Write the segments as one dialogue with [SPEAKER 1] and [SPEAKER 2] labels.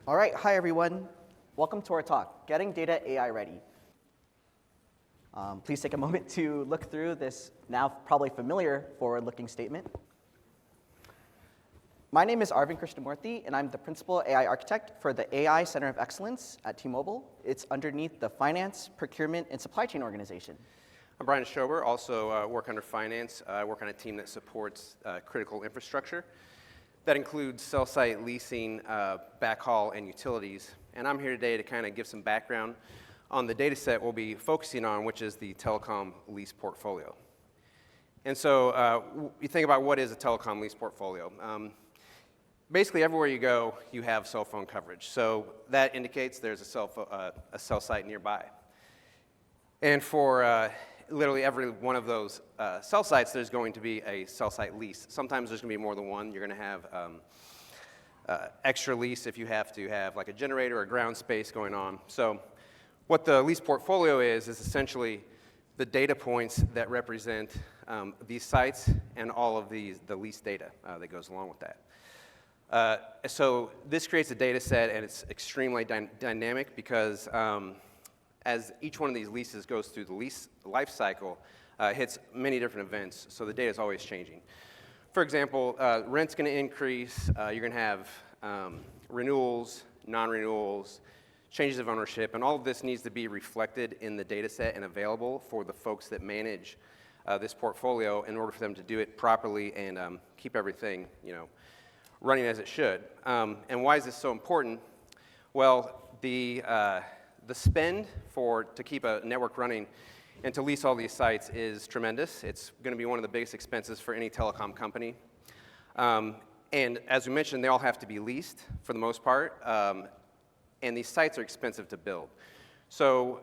[SPEAKER 1] All right, hi everyone. Welcome to our talk, Getting Data AI Ready. Please take a moment to look through this now probably familiar forward-looking statement. My name is Arvind Krishnamurthy, and I'm the Principal AI Architect for the AI Center of Excellence at T-Mobile. It's underneath the Finance, Procurement, and Supply Chain organization.
[SPEAKER 2] I'm Brian Schober, also work under finance. I work on a team that supports critical infrastructure. That includes cell site leasing, backhaul, and utilities. And I'm here today to kind of give some background on the data set we'll be focusing on, which is the telecom lease portfolio. And so you think about what is a telecom lease portfolio. Basically, everywhere you go, you have cell phone coverage. So that indicates there's a cell site nearby. And for literally every one of those cell sites, there's going to be a cell site lease. Sometimes there's going to be more than one. You're going to have extra lease if you have to have like a generator or ground space going on. So what the lease portfolio is essentially the data points that represent these sites and all of the lease data that goes along with that. So this creates a data set, and it's extremely dynamic because as each one of these leases goes through the lease life cycle, hits many different events, so the data is always changing. For example, rent's going to increase. You're going to have renewals, non-renewals, changes of ownership, and all of this needs to be reflected in the data set and available for the folks that manage this portfolio in order for them to do it properly and keep everything, running as it should. And why is this so important? Well, the spend to keep a network running and to lease all these sites is tremendous. It's going to be one of the biggest expenses for any telecom company. And as we mentioned, they all have to be leased for the most part. And these sites are expensive to build. So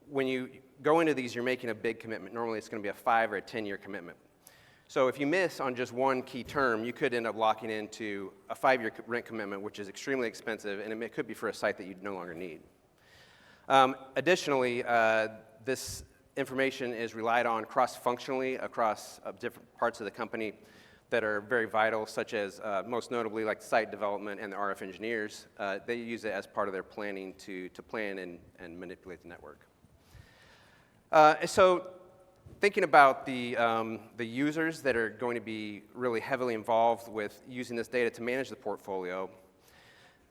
[SPEAKER 2] when you go into these, you're making a big commitment. Normally, it's going to be a 5 or a 10-year commitment. So if you miss on just one key term, you could end up locking into a 5-year rent commitment, which is extremely expensive, and it could be for a site that you no longer need. Additionally, this information is relied on cross-functionally across different parts of the company that are very vital, such as most notably like site development and the RF engineers. They use it as part of their planning to plan and manipulate the network. So thinking about the users that are going to be really heavily involved with using this data to manage the portfolio,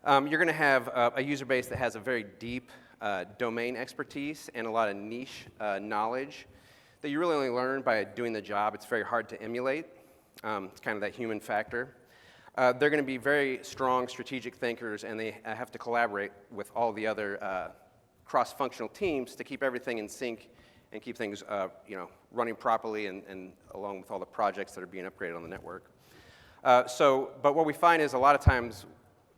[SPEAKER 2] you're going to have a user base that has a very deep domain expertise and a lot of niche knowledge that you really only learn by doing the job. It's very hard to emulate. It's kind of that human factor. They're going to be very strong strategic thinkers, and they have to collaborate with all the other cross-functional teams to keep everything in sync and keep things running properly and along with all the projects that are being upgraded on the network. But what we find is a lot of times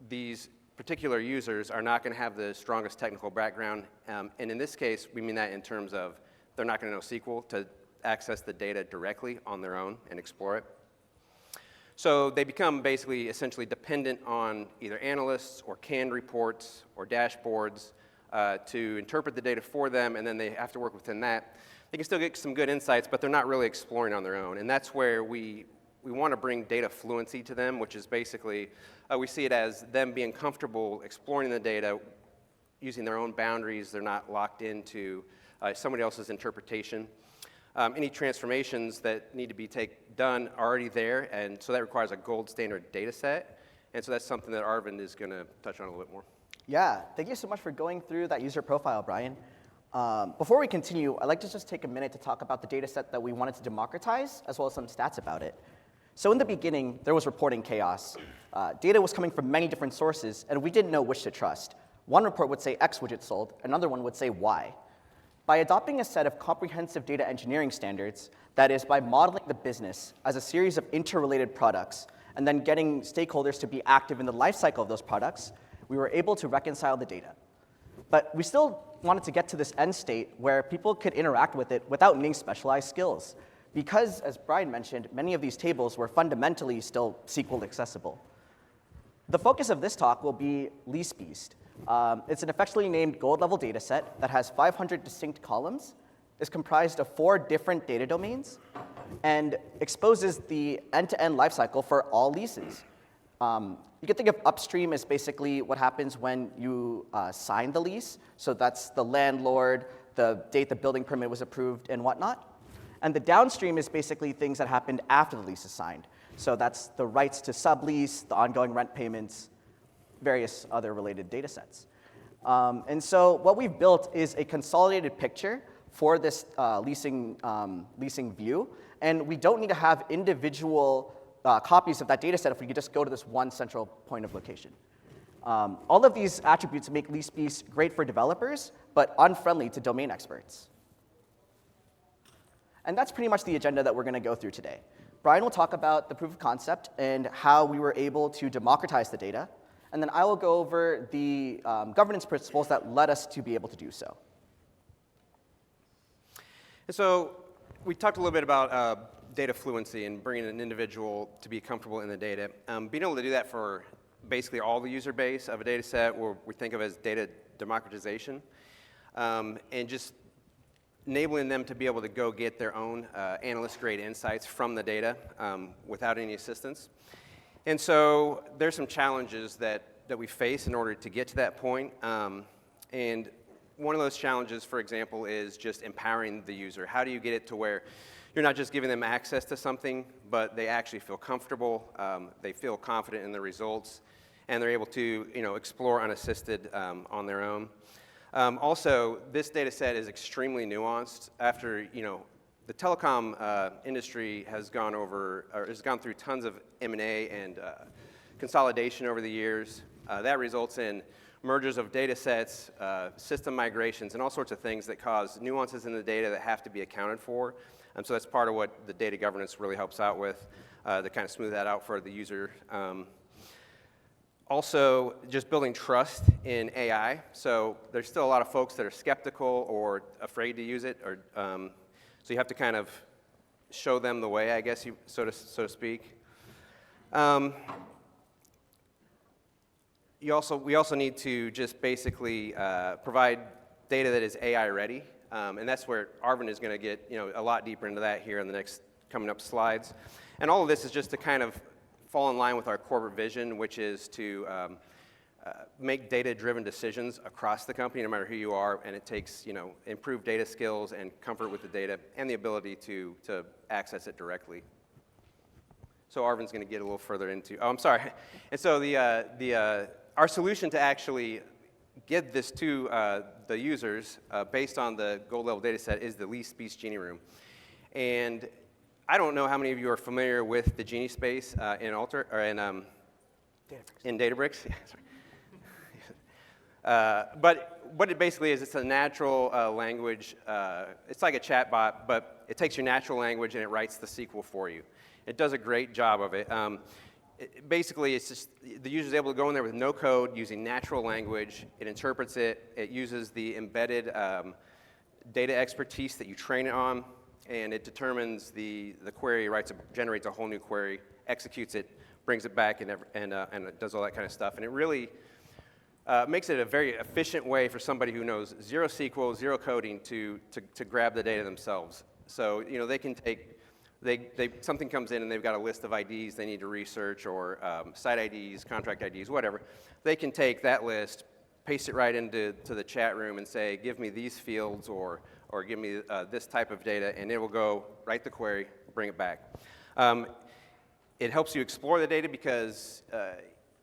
[SPEAKER 2] these particular users are not going to have the strongest technical background, and in this case, we mean that in terms of they're not going to know SQL to access the data directly on their own and explore it. So they become basically essentially dependent on either analysts or canned reports or dashboards to interpret the data for them, and then they have to work within that. They can still get some good insights, but they're not really exploring on their own, and that's where we want to bring data fluency to them, which is basically, we see it as them being comfortable exploring the data using their own boundaries. They're not locked into somebody else's interpretation. Any transformations that need to be done are already there, and so that requires a gold standard data set, and so that's something that Arvind is going to touch on a little bit more.
[SPEAKER 1] Yeah, thank you so much for going through that user profile, Brian. Before we continue, I'd like to just take a minute to talk about the data set that we wanted to democratize, as well as some stats about it. So in the beginning, there was reporting chaos. Data was coming from many different sources, and we didn't know which to trust. One report would say X widget sold, another one would say Y. By adopting a set of comprehensive data engineering standards, that is, by modeling the business as a series of interrelated products, and then getting stakeholders to be active in the life cycle of those products, we were able to reconcile the data. But we still wanted to get to this end state where people could interact with it without needing specialized skills, because, as Brian mentioned, many of these tables were fundamentally still SQL accessible. The focus of this talk will be Lease Beast. It's an affectionately named gold-level data set that has 500 distinct columns, is comprised of 4 different data domains, and exposes the end-to-end lifecycle for all leases. You can think of upstream as basically what happens when you sign the lease. So that's the landlord, the date the building permit was approved, and whatnot. And the downstream is basically things that happened after the lease is signed. So that's the rights to sublease, the ongoing rent payments, various other related data sets. And so what we've built is a consolidated picture for this leasing view. And we don't need to have individual copies of that data set if we could just go to this one central point of location. All of these attributes make LeaseSpace great for developers, but unfriendly to domain experts. And that's pretty much the agenda that we're going to go through today. Brian will talk about the proof of concept and how we were able to democratize the data. And then I will go over the governance principles that led us to be able to do so.
[SPEAKER 2] And so we talked a little bit about data fluency and bringing an individual to be comfortable in the data. Being able to do that for basically all the user base of a data set, what we think of as data democratization, and just enabling them to be able to go get their own analyst-grade insights from the data without any assistance. And so there's some challenges that we face in order to get to that point. And one of those challenges, for example, is just empowering the user. How do you get it to where you're not just giving them access to something, but they actually feel comfortable, they feel confident in the results, and they're able to explore unassisted on their own. Also, this data set is extremely nuanced. After the telecom industry has gone through tons of M&A and consolidation over the years. That results in mergers of data sets, system migrations, and all sorts of things that cause nuances in the data that have to be accounted for. So that's part of what the data governance really helps out with, to kind of smooth that out for the user. Also, just building trust in AI. So there's still a lot of folks that are skeptical or afraid to use it, or so you have to kind of show them the way, I guess, so to speak. We also need to just basically provide data that is AI ready, and that's where Arvind is going to get a lot deeper into that here in the next coming up slides. And all of this is just to kind of fall in line with our corporate vision, which is to make data-driven decisions across the company, no matter who you are, and it takes improved data skills and comfort with the data and the ability to access it directly. So Arvind's going to get a little further into. Oh, I'm sorry. And so our solution to actually get this to the users based on the gold level data set is the LeaseSpace Genie Room. And I don't know how many of you are familiar with the Genie space in Databricks. Yeah, sorry. But what it basically is, it's a natural language. It's like a chatbot, but it takes your natural language and it writes the SQL for you. It does a great job of it. Basically, it's just the user is able to go in there with no code using natural language. It interprets it. It uses the embedded data expertise that you train it on, and it determines the query, generates a whole new query, executes it, brings it back, and it does all that kind of stuff. And it really makes it a very efficient way for somebody who knows zero SQL, zero coding to grab the data themselves. So they can take. Something comes in and they've got a list of IDs they need to research, or site IDs, contract IDs, whatever. They can take that list, paste it right into the chat room and say, give me these fields or give me this type of data, and it will go write the query, bring it back. It helps you explore the data because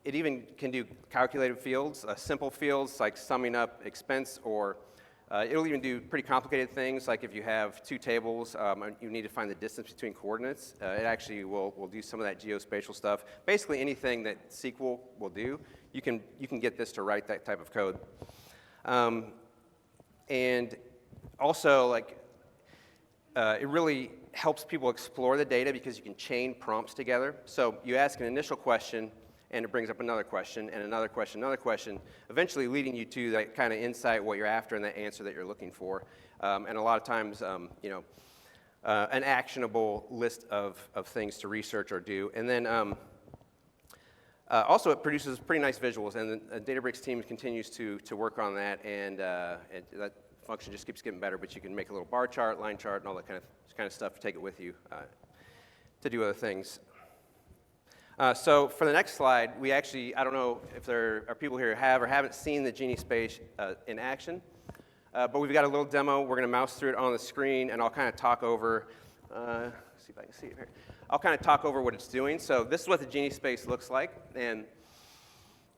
[SPEAKER 2] it even can do calculated fields, simple fields like summing up expense, or it'll even do pretty complicated things, like if you have two tables, you need to find the distance between coordinates. It actually will do some of that geospatial stuff. Basically anything that SQL will do, you can get this to write that type of code. And also, it really helps people explore the data because you can chain prompts together. So you ask an initial question, and it brings up another question, and another question, eventually leading you to that kind of insight, what you're after, and that answer that you're looking for. And a lot of times, an actionable list of things to research or do. And then also it produces pretty nice visuals, and the Databricks team continues to work on that, and that function just keeps getting better, but you can make a little bar chart, line chart, and all that kind of stuff to take it with you to do other things. So for the next slide, we actually, I don't know if there are people here who have or haven't seen the Genie space in action, but we've got a little demo. We're going to mouse through it on the screen, and I'll kind of talk over, see if I can see it here. I'll kind of talk over what it's doing. So this is what the Genie space looks like, and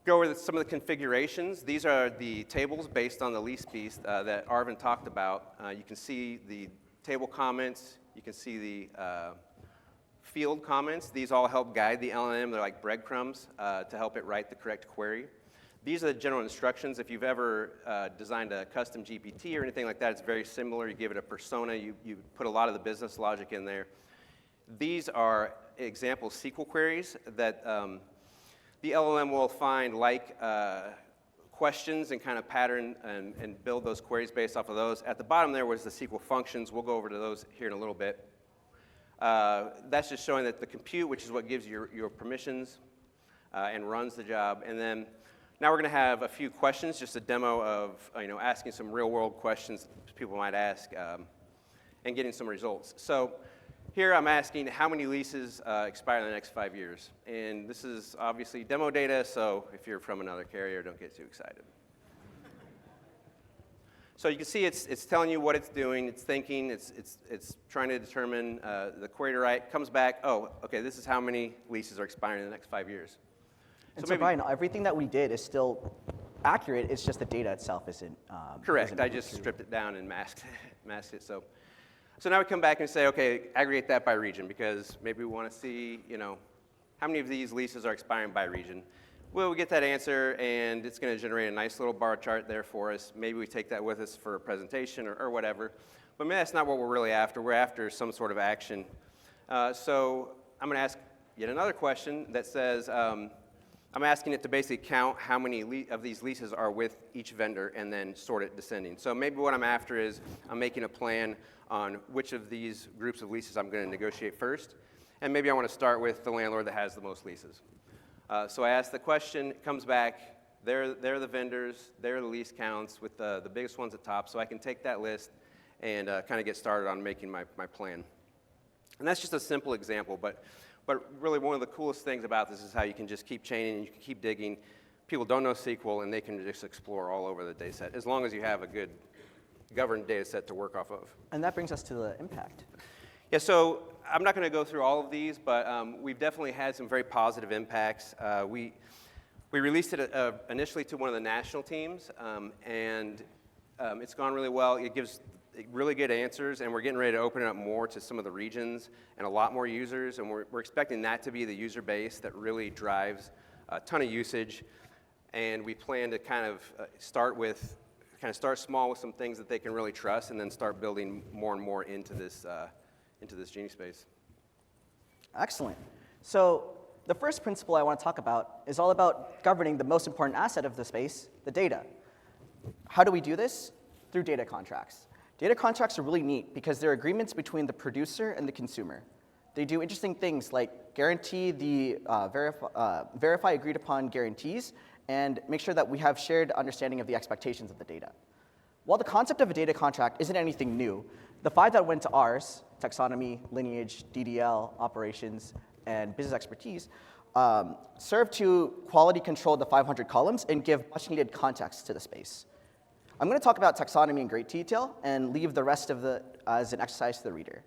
[SPEAKER 2] go over some of the configurations. These are the tables based on the Lease beast that Arvin talked about. You can see the table comments. You can see the field comments. These all help guide the LLM. They're like breadcrumbs to help it write the correct query. These are the general instructions. If you've ever designed a custom GPT or anything like that, it's very similar. You give it a persona. You put a lot of the business logic in there. These are example SQL queries that the LLM will find like questions and kind of pattern and build those queries based off of those. At the bottom there was the SQL functions. We'll go over to those here in a little bit. That's just showing that the compute, which is what gives your permissions and runs the job. And then now we're going to have a few questions, just a demo of asking some real-world questions people might ask and getting some results. So here I'm asking how many leases expire in the next 5 years. And this is obviously demo data, so if you're from another carrier, don't get too excited. So you can see it's telling you what it's doing, it's thinking, it's trying to determine the query to write, comes back, oh, okay, this is how many leases are expiring in the next 5 years.
[SPEAKER 1] And so Brian, everything that we did is still accurate, it's just the data itself isn't.
[SPEAKER 2] Correct, I just stripped it down and masked it. So now we come back and say, okay, aggregate that by region, because maybe we want to see, how many of these leases are expiring by region. Well, we get that answer, and it's going to generate a nice little bar chart there for us. Maybe we take that with us for a presentation or whatever. But maybe that's not what we're really after. We're after some sort of action. So I'm going to ask yet another question that says, I'm asking it to basically count how many of these leases are with each vendor and then sort it descending. So maybe what I'm after is I'm making a plan on which of these groups of leases I'm going to negotiate first. And maybe I want to start with the landlord that has the most leases. So I ask the question, it comes back, they're the vendors, they're the lease counts with the biggest ones at top, so I can take that list and kind of get started on making my plan. And that's just a simple example, but really one of the coolest things about this is how you can just keep chaining and you can keep digging. People don't know SQL and they can just explore all over the data set, as long as you have a good governed data set to work off of.
[SPEAKER 1] And that brings us to the impact.
[SPEAKER 2] Yeah, so I'm not going to go through all of these, but we've definitely had some very positive impacts. We released it initially to one of the national teams, and it's gone really well. It gives really good answers, and we're getting ready to open it up more to some of the regions and a lot more users, and we're expecting that to be the user base that really drives a ton of usage. And we plan to kind of start small with some things that they can really trust, and then start building more and more into this Genie space.
[SPEAKER 1] Excellent. So the first principle I want to talk about is all about governing the most important asset of the space, the data. How do we do this? Through data contracts. Data contracts are really neat because they're agreements between the producer and the consumer. They do interesting things like guarantee the verify agreed upon guarantees and make sure that we have shared understanding of the expectations of the data. While the concept of a data contract isn't anything new, the 5 that went to ours, taxonomy, lineage, DDL, operations, and business expertise, serve to quality control the 500 columns and give much needed context to the space. I'm going to talk about taxonomy in great detail and leave the rest of it as an exercise to the reader.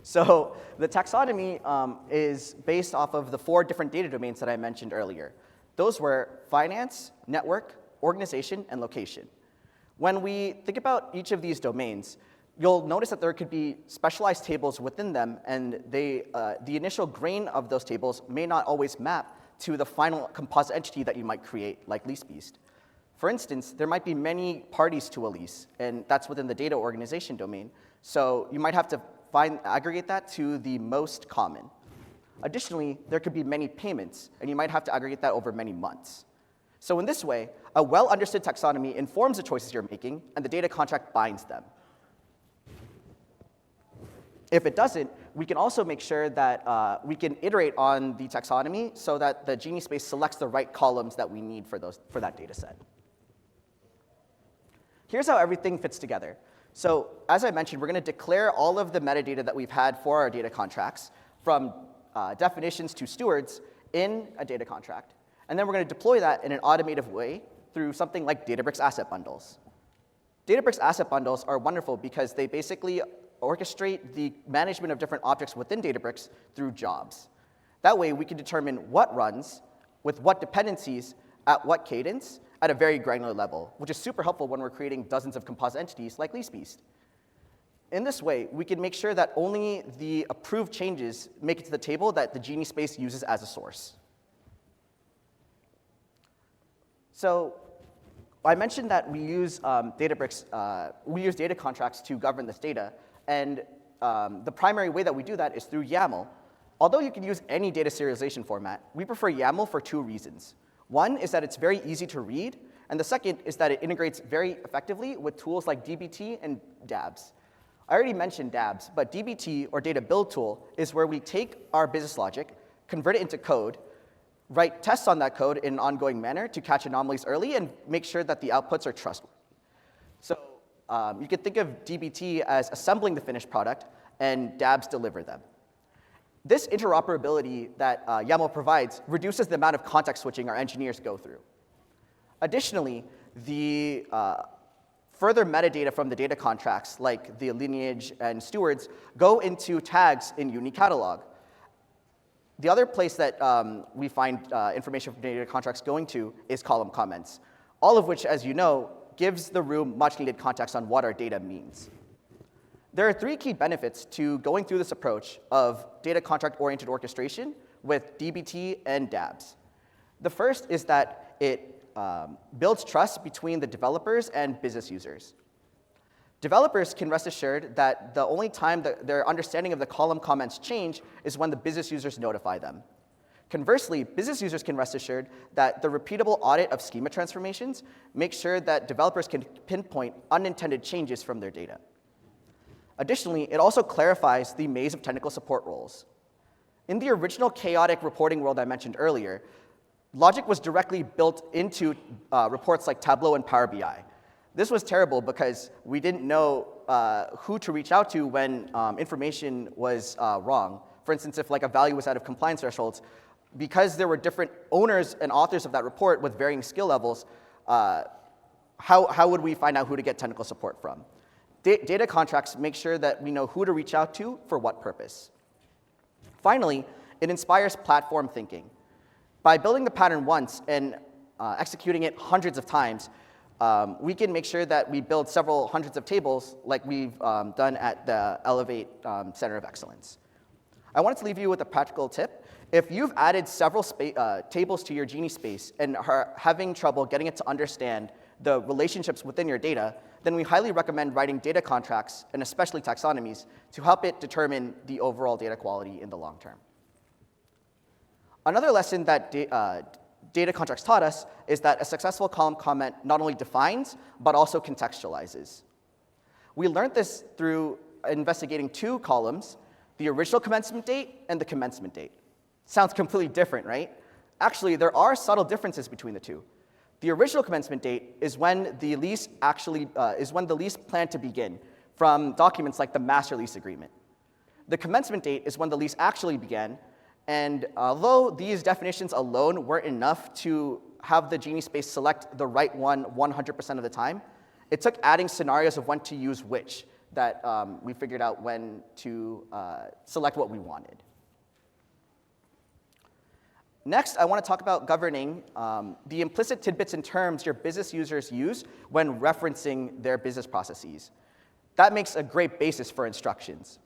[SPEAKER 1] So the taxonomy is based off of the 4 different data domains that I mentioned earlier. Those were finance, network, organization, and location. When we think about each of these domains, you'll notice that there could be specialized tables within them, and the initial grain of those tables may not always map to the final composite entity that you might create, like LeaseBeast. For instance, there might be many parties to a lease, and that's within the data organization domain. So you might have to aggregate that to the most common. Additionally, there could be many payments, and you might have to aggregate that over many months. So in this way, a well-understood taxonomy informs the choices you're making, and the data contract binds them. If it doesn't, we can also make sure that we can iterate on the taxonomy so that the Genie space selects the right columns that we need for that data set. Here's how everything fits together. So as I mentioned, we're going to declare all of the metadata that we've had for our data contracts, from definitions to stewards, in a data contract. And then we're going to deploy that in an automated way through something like Databricks asset bundles. Databricks asset bundles are wonderful because they basically orchestrate the management of different objects within Databricks through jobs. That way, we can determine what runs with what dependencies at what cadence at a very granular level, which is super helpful when we're creating dozens of composite entities like Lease. In this way, we can make sure that only the approved changes make it to the table that the Genie space uses as a source. So I mentioned that we use Databricks, we use data contracts to govern this data, and the primary way that we do that is through YAML. Although you can use any data serialization format, we prefer YAML for two reasons. One is that it's very easy to read, and the second is that it integrates very effectively with tools like DBT and DABs. I already mentioned DABs, but DBT, or data build tool, is where we take our business logic, convert it into code, write tests on that code in an ongoing manner to catch anomalies early and make sure that the outputs are trustworthy. So you could think of DBT as assembling the finished product, and DABs deliver them. This interoperability that YAML provides reduces the amount of context switching our engineers go through. Additionally, the further metadata from the data contracts, like the lineage and stewards, go into tags in Uni catalog. The other place that we find information from data contracts going to is column comments, all of which, as you know, gives the room much needed context on what our data means. There are three key benefits to going through this approach of data contract-oriented orchestration with DBT and DABs. The first is that it builds trust between the developers and business users. Developers can rest assured that the only time that their understanding of the column comments change is when the business users notify them. Conversely, business users can rest assured that the repeatable audit of schema transformations makes sure that developers can pinpoint unintended changes from their data. Additionally, it also clarifies the maze of technical support roles. In the original chaotic reporting world I mentioned earlier, logic was directly built into reports like Tableau and Power BI. This was terrible because we didn't know who to reach out to when information was wrong. For instance, if like a value was out of compliance thresholds, because there were different owners and authors of that report with varying skill levels, how would we find out who to get technical support from? Data contracts make sure that we know who to reach out to for what purpose. Finally, it inspires platform thinking. By building the pattern once and executing it hundreds of times, we can make sure that we build several hundreds of tables like we've done at the Elevate Center of Excellence. I wanted to leave you with a practical tip. If you've added several tables to your Genie space and are having trouble getting it to understand the relationships within your data, then we highly recommend writing data contracts, and especially taxonomies, to help it determine the overall data quality in the long term. Another lesson that data contracts taught us is that a successful column comment not only defines, but also contextualizes. We learned this through investigating two columns, the original commencement date and the commencement date. Sounds completely different, right? Actually, there are subtle differences between the two. The original commencement date is when the lease planned to begin from documents like the master lease agreement. The commencement date is when the lease actually began, and although these definitions alone weren't enough to have the Genie space select the right one 100% of the time, it took adding scenarios of when to use which that we figured out when to select what we wanted. Next, I want to talk about governing the implicit tidbits and terms your business users use when referencing their business processes. That makes a great basis for instructions.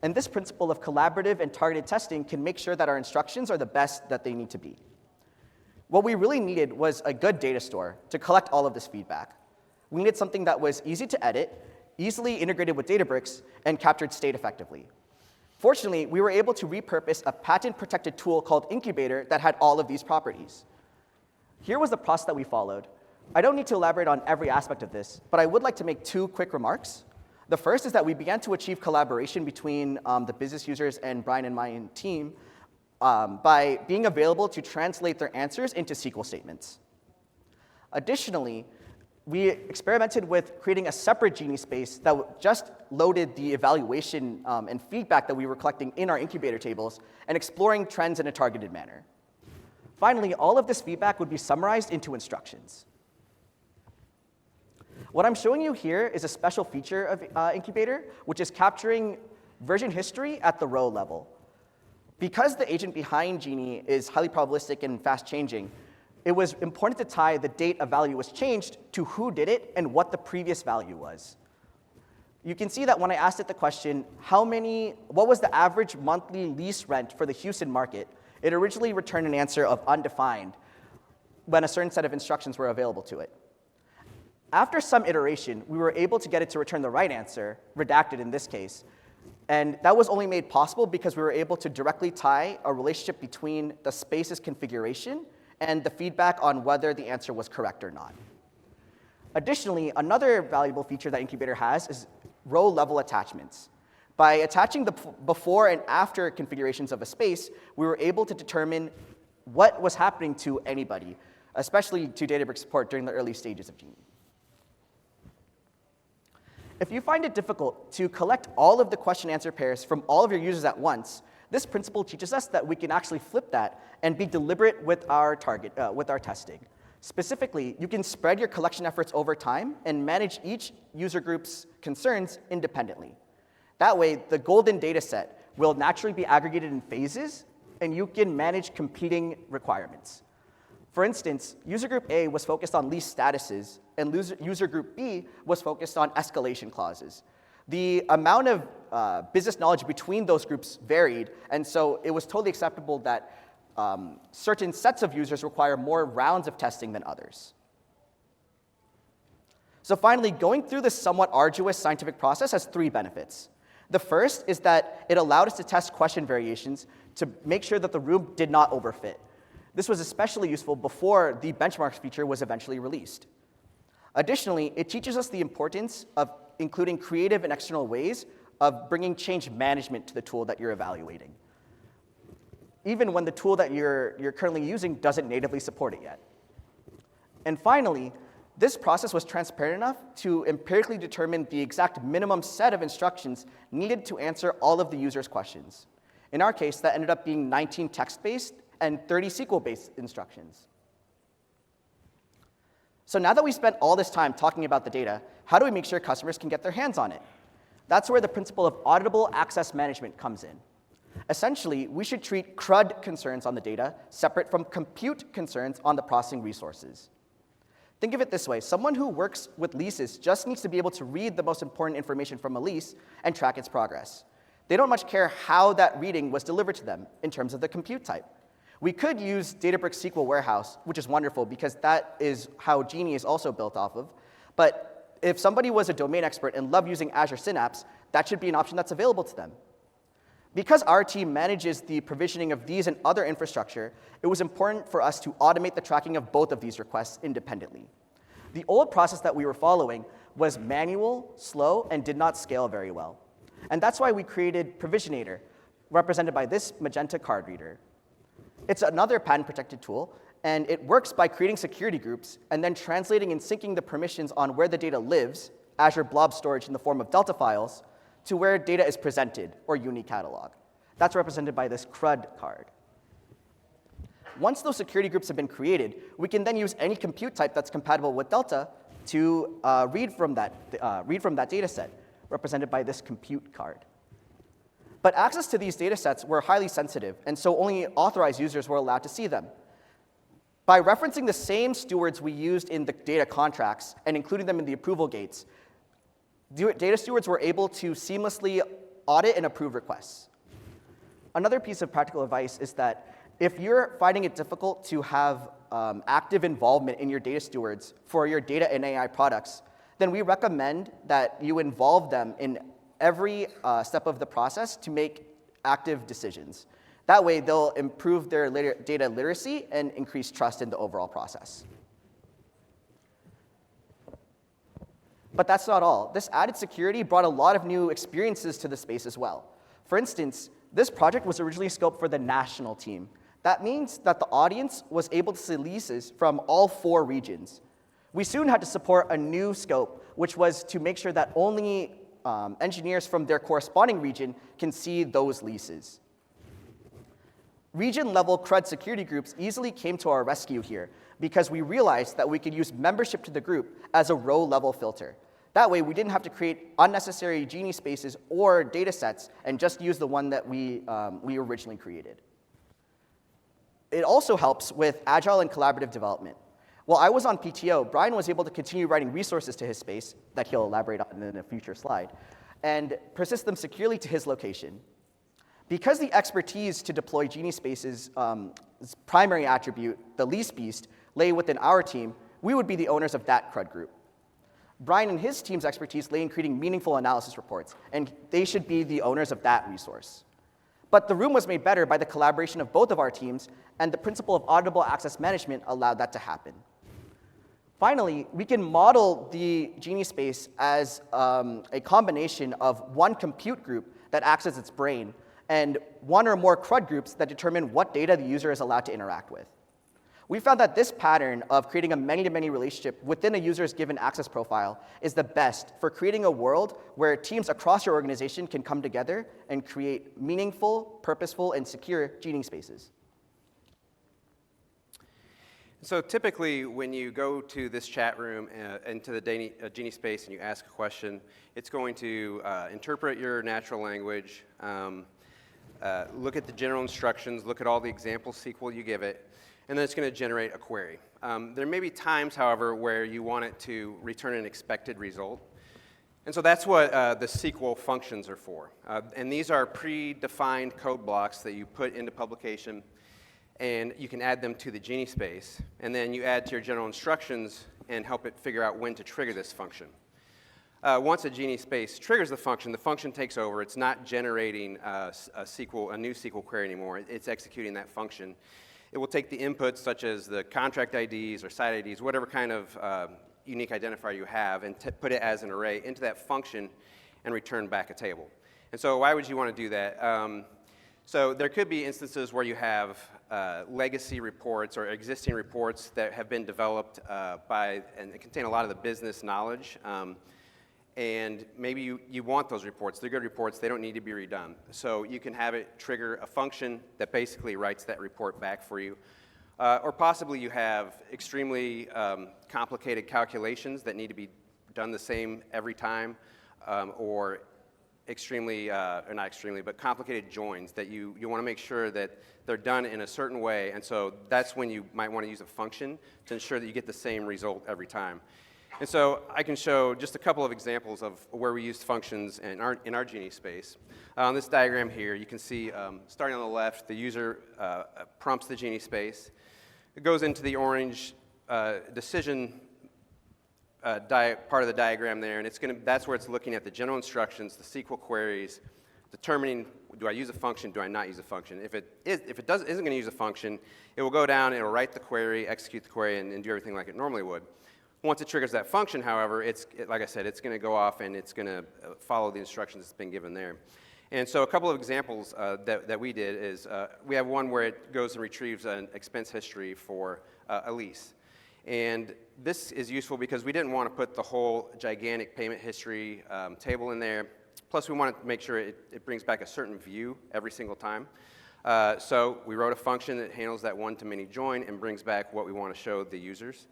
[SPEAKER 1] And this principle of collaborative and targeted testing can make sure that our instructions are the best that they need to be. What we really needed was a good data store to collect all of this feedback. We needed something that was easy to edit, easily integrated with Databricks, and captured state effectively. Fortunately, we were able to repurpose a patent-protected tool called Incubator that had all of these properties. Here was the process that we followed. I don't need to elaborate on every aspect of this, but I would like to make two quick remarks. The first is that we began to achieve collaboration between the business users and Brian and my team by being available to translate their answers into SQL statements. Additionally, we experimented with creating a separate Genie space that just loaded the evaluation and feedback that we were collecting in our incubator tables and exploring trends in a targeted manner. Finally, all of this feedback would be summarized into instructions. What I'm showing you here is a special feature of Incubator, which is capturing version history at the row level. Because the agent behind Genie is highly probabilistic and fast-changing, it was important to tie the date a value was changed to who did it and what the previous value was. You can see that when I asked it the question, what was the average monthly lease rent for the Houston market, it originally returned an answer of undefined when a certain set of instructions were available to it. After some iteration, we were able to get it to return the right answer, redacted in this case, and that was only made possible because we were able to directly tie a relationship between the space's configuration and the feedback on whether the answer was correct or not. Additionally, another valuable feature that Incubator has is row-level attachments. By attaching the before and after configurations of a space, we were able to determine what was happening to anybody, especially to Databricks support during the early stages of Genie. If you find it difficult to collect all of the question-answer pairs from all of your users at once, this principle teaches us that we can actually flip that and be deliberate with our testing. Specifically, you can spread your collection efforts over time and manage each user group's concerns independently. That way, the golden data set will naturally be aggregated in phases, and you can manage competing requirements. For instance, user group A was focused on lease statuses, and user group B was focused on escalation clauses. The amount of business knowledge between those groups varied, and so it was totally acceptable that certain sets of users require more rounds of testing than others. So finally, going through this somewhat arduous scientific process has 3 benefits. The first is that it allowed us to test question variations to make sure that the room did not overfit. This was especially useful before the benchmarks feature was eventually released. Additionally, it teaches us the importance of including creative and external ways of bringing change management to the tool that you're evaluating, even when the tool that you're currently using doesn't natively support it yet. And finally, this process was transparent enough to empirically determine the exact minimum set of instructions needed to answer all of the user's questions. In our case, that ended up being 19 text-based and 30 SQL-based instructions. So now that we spent all this time talking about the data, how do we make sure customers can get their hands on it? That's where the principle of auditable access management comes in. Essentially, we should treat CRUD concerns on the data separate from compute concerns on the processing resources. Think of it this way. Someone who works with leases just needs to be able to read the most important information from a lease and track its progress. They don't much care how that reading was delivered to them in terms of the compute type. We could use Databricks SQL Warehouse, which is wonderful because that is how Genie is also built off of. But if somebody was a domain expert and loved using Azure Synapse, that should be an option that's available to them. Because our team manages the provisioning of these and other infrastructure, it was important for us to automate the tracking of both of these requests independently. The old process that we were following was manual, slow, and did not scale very well. And that's why we created Provisionator, represented by this magenta card reader. It's another patent-protected tool, and it works by creating security groups and then translating and syncing the permissions on where the data lives, Azure Blob Storage in the form of Delta files, to where data is presented, or Unicatalog. That's represented by this CRUD card. Once those security groups have been created, we can then use any compute type that's compatible with Delta to read from that data set, represented by this compute card. But access to these data sets were highly sensitive, and so only authorized users were allowed to see them. By referencing the same stewards we used in the data contracts and including them in the approval gates, data stewards were able to seamlessly audit and approve requests. Another piece of practical advice is that if you're finding it difficult to have active involvement in your data stewards for your data and AI products, then we recommend that you involve them in every step of the process to make active decisions. That way, they'll improve their data literacy and increase trust in the overall process. But that's not all. This added security brought a lot of new experiences to the space as well. For instance, this project was originally scoped for the national team. That means that the audience was able to see leases from all 4 regions. We soon had to support a new scope, which was to make sure that only engineers from their corresponding region can see those leases. Region-level CRUD security groups easily came to our rescue here because we realized that we could use membership to the group as a row-level filter. That way, we didn't have to create unnecessary Genie spaces or data sets and just use the one that we originally created. It also helps with agile and collaborative development. While I was on PTO, Brian was able to continue writing resources to his space that he'll elaborate on in a future slide, and persist them securely to his location. Because the expertise to deploy Genie spaces' primary attribute, the Lease beast, lay within our team, we would be the owners of that CRUD group. Brian and his team's expertise lay in creating meaningful analysis reports, and they should be the owners of that resource. But the room was made better by the collaboration of both of our teams, and the principle of auditable access management allowed that to happen. Finally, we can model the Genie space as a combination of one compute group that acts as its brain, and one or more CRUD groups that determine what data the user is allowed to interact with. We found that this pattern of creating a many-to-many relationship within a user's given access profile is the best for creating a world where teams across your organization can come together and create meaningful, purposeful, and secure Genie spaces.
[SPEAKER 2] So typically, when you go to this chat room, into the Genie space, and you ask a question, it's going to interpret your natural language, look at the general instructions, look at all the example SQL you give it, and then it's going to generate a query. There may be times, however, where you want it to return an expected result. And so that's what the SQL functions are for. And these are predefined code blocks that you put into publication, and you can add them to the Genie space. And then you add to your general instructions and help it figure out when to trigger this function. Once a Genie space triggers the function takes over. It's not generating a new SQL query anymore. It's executing that function. It will take the inputs such as the contract IDs or site IDs, whatever kind of unique identifier you have, and put it as an array into that function and return back a table. And so why would you want to do that? So there could be instances where you have legacy reports or existing reports that have been developed and contain a lot of the business knowledge. And maybe you want those reports. They're good reports. They don't need to be redone. So you can have it trigger a function that basically writes that report back for you. Or possibly you have extremely complicated calculations that need to be done the same every time, or not extremely, but complicated joins that you want to make sure that they're done in a certain way. And so that's when you might want to use a function to ensure that you get the same result every time. And so I can show just a couple of examples of where we used functions in our Genie space. On this diagram here, you can see, starting on the left, the user prompts the Genie space. It goes into the orange decision part of the diagram there, and that's where it's looking at the general instructions, the SQL queries, determining, do I use a function, do I not use a function? If it isn't going to use a function, it will go down, it will write the query, execute the query, and do everything like it normally would. Once it triggers that function, however, like I said, it's going to go off and it's going to follow the instructions that's been given there. And so a couple of examples that we did is we have one where it goes and retrieves an expense history for a lease. And this is useful because we didn't want to put the whole gigantic payment history table in there. Plus, we wanted to make sure it brings back a certain view every single time. So we wrote a function that handles that one-to-many join and brings back what we want to show the users.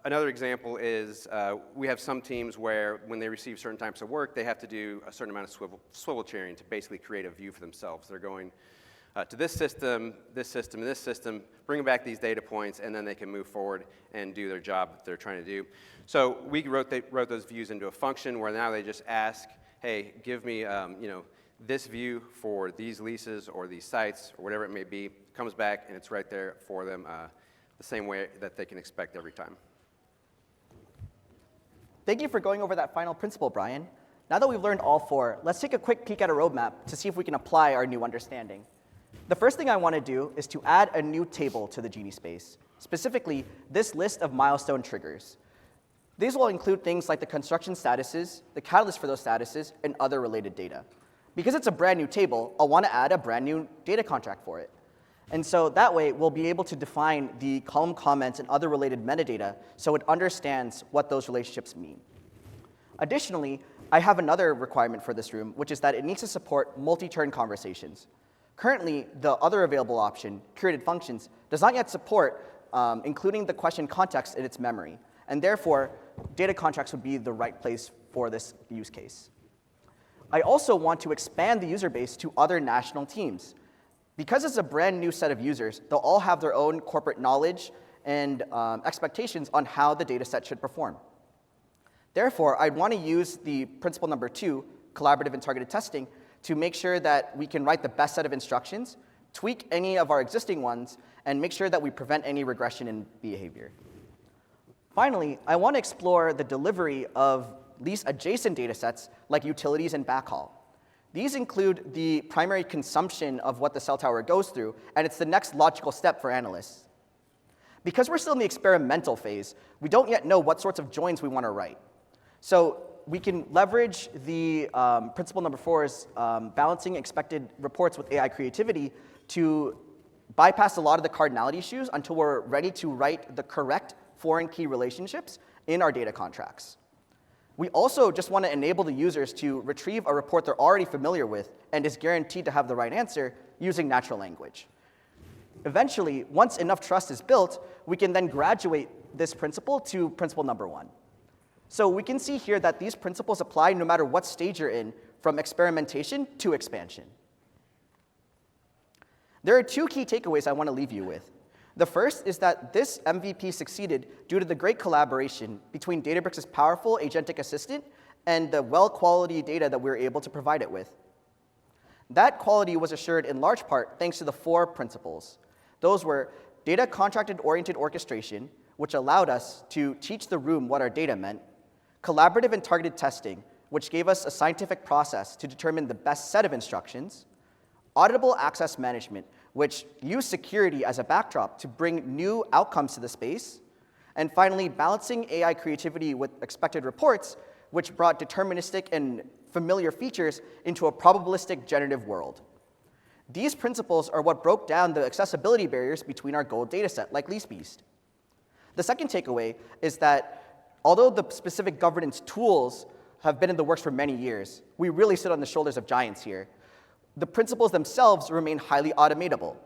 [SPEAKER 2] Another example is we have some teams where when they receive certain types of work, they have to do a certain amount of swivel chairing to basically create a view for themselves. They're going to this system, and this system, bring back these data points, and then they can move forward and do their job that they're trying to do. So we wrote those views into a function where now they just ask, hey, give me this view for these leases or these sites or whatever it may be. It comes back, and it's right there for them the same way that they can expect every time.
[SPEAKER 1] Thank you for going over that final principle, Brian. Now that we've learned all four, let's take a quick peek at a roadmap to see if we can apply our new understanding. The first thing I want to do is to add a new table to the Genie space, specifically this list of milestone triggers. These will include things like the construction statuses, the catalyst for those statuses, and other related data. Because it's a brand new table, I'll want to add a brand new data contract for it. And so that way, we'll be able to define the column comments and other related metadata so it understands what those relationships mean. Additionally, I have another requirement for this room, which is that it needs to support multi-turn conversations. Currently, the other available option, curated functions, does not yet support including the question context in its memory, and therefore, data contracts would be the right place for this use case. I also want to expand the user base to other national teams. Because it's a brand new set of users, they'll all have their own corporate knowledge and expectations on how the data set should perform. Therefore, I'd want to use the principle number 2, collaborative and targeted testing, to make sure that we can write the best set of instructions, tweak any of our existing ones, and make sure that we prevent any regression in behavior. Finally, I want to explore the delivery of Lease adjacent data sets like utilities and backhaul. These include the primary consumption of what the cell tower goes through, and it's the next logical step for analysts. Because we're still in the experimental phase, we don't yet know what sorts of joins we want to write. So we can leverage the principle number 4's balancing expected reports with AI creativity to bypass a lot of the cardinality issues until we're ready to write the correct foreign key relationships in our data contracts. We also just want to enable the users to retrieve a report they're already familiar with and is guaranteed to have the right answer using natural language. Eventually, once enough trust is built, we can then graduate this principle to principle number 1. So we can see here that these principles apply no matter what stage you're in, from experimentation to expansion. There are 2 key takeaways I want to leave you with. The first is that this MVP succeeded due to the great collaboration between Databricks' powerful agentic assistant and the well-quality data that we were able to provide it with. That quality was assured in large part thanks to the 4 principles. Those were data contracted-oriented orchestration, which allowed us to teach the room what our data meant, collaborative and targeted testing, which gave us a scientific process to determine the best set of instructions, auditable access management, which used security as a backdrop to bring new outcomes to the space, and finally, balancing AI creativity with expected reports, which brought deterministic and familiar features into a probabilistic generative world. These principles are what broke down the accessibility barriers between our gold dataset, like LeaseBeast. The second takeaway is that although the specific governance tools have been in the works for many years, we really sit on the shoulders of giants here. The principles themselves remain highly automatable.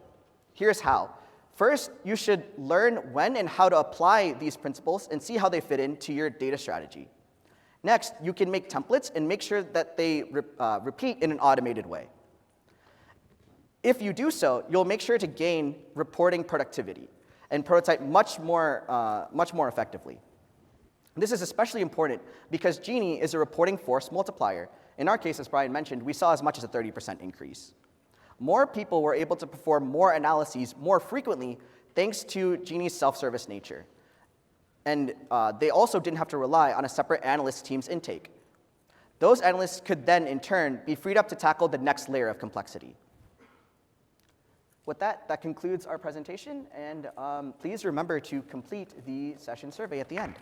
[SPEAKER 1] Here's how. First, you should learn when and how to apply these principles and see how they fit into your data strategy. Next, you can make templates and make sure that they repeat in an automated way. If you do so, you'll make sure to gain reporting productivity and prototype much more effectively. This is especially important because Genie is a reporting force multiplier. In our case, as Brian mentioned, we saw as much as a 30% increase. More people were able to perform more analyses more frequently thanks to Genie's self-service nature. And they also didn't have to rely on a separate analyst team's intake. Those analysts could then, in turn, be freed up to tackle the next layer of complexity. With that, that concludes our presentation, and please remember to complete the session survey at the end.